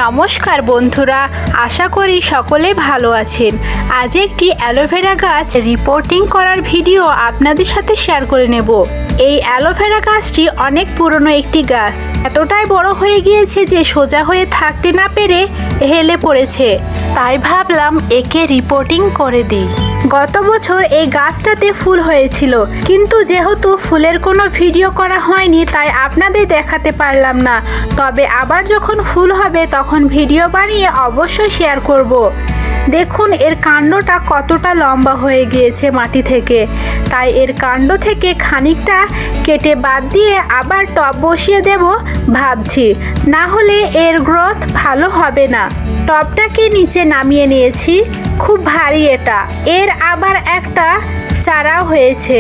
নমস্কার বন্ধুরা, আশা করি সকলে ভালো আছেন। আজ একটি অ্যালোভেরা গাছ রিপোর্টিং করার ভিডিও আপনাদের সাথে শেয়ার করে নেব। এই অ্যালোভেরা গাছটি অনেক পুরনো একটি গাছ, এতটাই বড় হয়ে গিয়েছে যে সোজা হয়ে থাকতে না পেরে হেলে পড়েছে। তাই ভাবলাম একে রিপোর্টিং করে দিই। গত বছর এই গাছটাতে ফুল হয়েছিল, কিন্তু যেহেতু ফুলের কোনো ভিডিও করা হয়নি তাই আপনাদের দেখাতে পারলাম না। তবে আবার যখন ফুল হবে তখন ভিডিও বানিয়ে অবশ্যই শেয়ার করব। দেখুন এর কাণ্ডটা কতটা লম্বা হয়ে গিয়েছে মাটি থেকে, তাই এর কাণ্ড থেকে খানিকটা কেটে বাদ দিয়ে আবার টব বসিয়ে দেব ভাবছি, না হলে এর গ্রোথ ভালো হবে না। টবটাকে নিচে নামিয়ে নিয়েছি, খুব ভারী এটা। এর আবার একটা চারাও হয়েছে,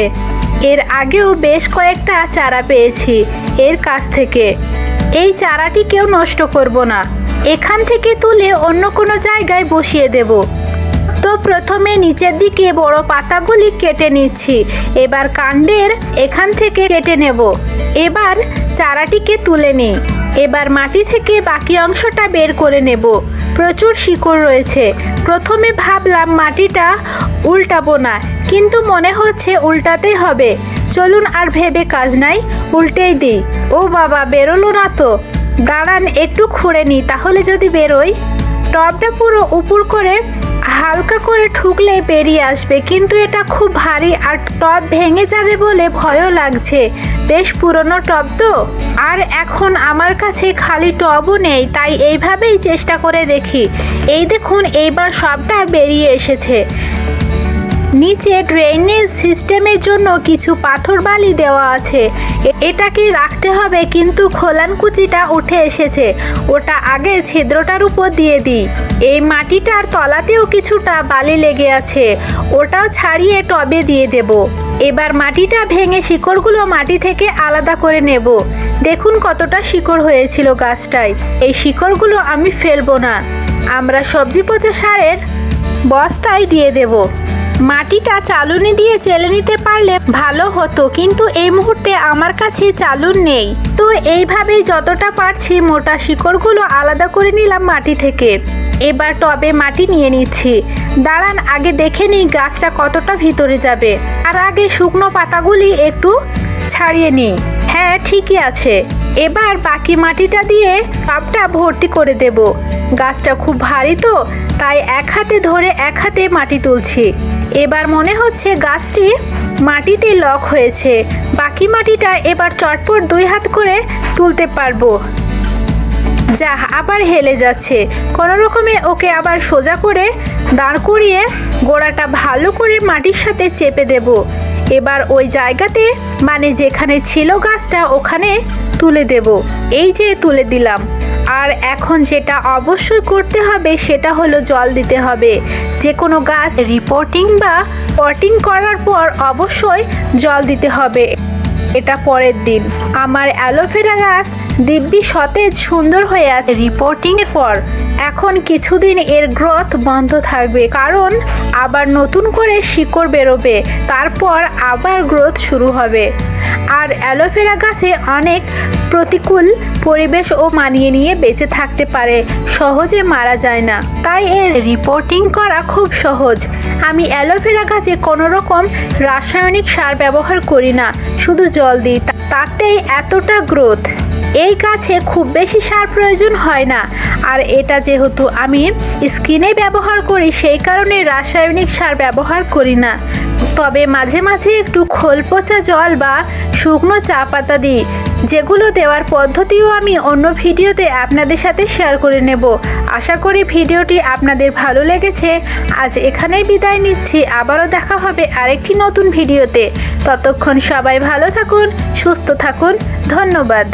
এর আগেও বেশ কয়েকটা চারা পেয়েছি এর কাছ থেকে। এই চারাটি কেউ নষ্ট করব না, এখান থেকে তুলে অন্য কোনো জায়গায় বসিয়ে দেব। তো প্রথমে নিচের দিকে বড় পাতাগুলি কেটে নিচ্ছি, এবার কাণ্ডের এখান থেকে কেটে নেব। এবার চারাটিকে তুলে নিই, এবার মাটি থেকে বাকি অংশটা বের করে নেব। প্রচুর শিকড় রয়েছে। প্রথমে ভাবলাম মাটিটা উল্টাবো না, কিন্তু মনে হচ্ছে উল্টাতেই হবে। চলুন আর ভেবে কাজ নাই, উল্টেই দিই। ও বাবা, বেরোলো না তো। দাঁড়ান একটু খুঁড়ে নিই, তাহলে যদি বেরোয়। টবটা পুরো উপর করে হালকা করে ঠুকলে বেরিয়ে আসবে, কিন্তু এটা খুব ভারী আর টব ভেঙে যাবে বলে ভয়ও লাগছে। বেশ পুরনো টব তো, আর এখন আমার কাছে খালি টবও নেই, তাই এইভাবেই চেষ্টা করে দেখি। এই দেখুন এইবার সবটা বেরিয়ে এসেছে। নিচে ড্রেনেজ সিস্টেমের জন্য কিছু পাথর বালি দেওয়া আছে, এটাকে রাখতে হবে, কিন্তু খোলানকুচিটা উঠে এসেছে, ওটা আগে ছিদ্রটার উপর দিয়ে দিই। এই মাটিটার তলাতেও কিছুটা বালি লেগে আছে, ওটাও ছাড়িয়ে টবে দিয়ে দেব। এবার মাটিটা ভেঙে শিকড়গুলো মাটি থেকে আলাদা করে নেব। দেখুন কতটা শিকড় হয়েছিল গাছটায়। এই শিকড়গুলো আমি ফেলবো না, আমরা সবজি পচা সারের বস্তায় দিয়ে দেব। মাটিটা চালুনি দিয়ে চেলে নিতে পারলে ভালো হতো, কিন্তু এই মুহূর্তে আমার কাছে চালুন নেই। তো এইভাবেই যতটা পারছি মোটা শিকড়গুলো আলাদা করে নিলাম মাটি থেকে। এবার টবে মাটি নিয়ে নিচ্ছি। দাঁড়ান আগে দেখে নিই গাছটা কতটা ভিতরে যাবে, আর আগে শুকনো পাতাগুলি একটু ছাড়িয়ে নিই। হ্যাঁ ঠিকই আছে। এবার বাকি মাটিটা দিয়ে টবটা ভর্তি করে দেব। গাছটা খুব ভারী তো, তাই এক হাতে ধরে এক হাতে মাটি তুলছি। এবার মনে হচ্ছে গাছটি মাটিতে লক হয়েছে। বাকি মাটিটা এবার চটপট দুই হাত করে তুলতে পারবো। যা, আবার হেলে যাচ্ছে। কোনো রকমে ওকে আবার সোজা করে দাঁড় করিয়ে গোড়াটা ভালো করে মাটির সাথে চেপে দেব। এবার ওই জায়গাতে, মানে যেখানে ছিল গাছটা, ওখানে তুলে দেব। এই যে তুলে দিলাম। আর এখন যেটা অবশ্যই করতে হবে সেটা হলো জল দিতে হবে। যে কোনো গাছ রিপোর্টিং বা পটিং করার পর অবশ্যই জল দিতে হবে। এটা পরের দিন। আমার অ্যালোভেরা গাছ দিব্যি সতেজ সুন্দর হয়ে আছে রিপোর্টিংয়ের পর। এখন কিছুদিন এর গ্রোথ বন্ধ থাকবে, কারণ আবার নতুন করে শিকড় বেরোবে, তারপর আবার গ্রোথ শুরু হবে। আর অ্যালোভেরা গাছে অনেক প্রতিকূল পরিবেশও মানিয়ে নিয়ে বেঁচে থাকতে পারে, সহজে মারা যায় না। তাই এর রিপোর্টিং করা খুব সহজ। আমি অ্যালোভেরা গাছে কোনো রকম রাসায়নিক সার ব্যবহার করি না, শুধু জল দিই, তাতেই এতটা গ্রোথ। এই গাছে খুব বেশি সার প্রয়োজন হয় না। আর এটা যেহেতু আমি স্কিনে ব্যবহার করি, সেই কারণে রাসায়নিক সার ব্যবহার করি না। তবে মাঝে মাঝে একটু খোল পচা জল বা শুকনো চা পাতা দিই, যেগুলো দেওয়ার পদ্ধতিও আমি অন্য ভিডিওতে আপনাদের সাথে শেয়ার করে নেব। আশা করি ভিডিওটি আপনাদের ভালো লেগেছে। আজ এখানেই বিদায় নিচ্ছি, আবারও দেখা হবে আরেকটি নতুন ভিডিওতে। ততক্ষণ সবাই ভালো থাকুন, সুস্থ থাকুন। ধন্যবাদ।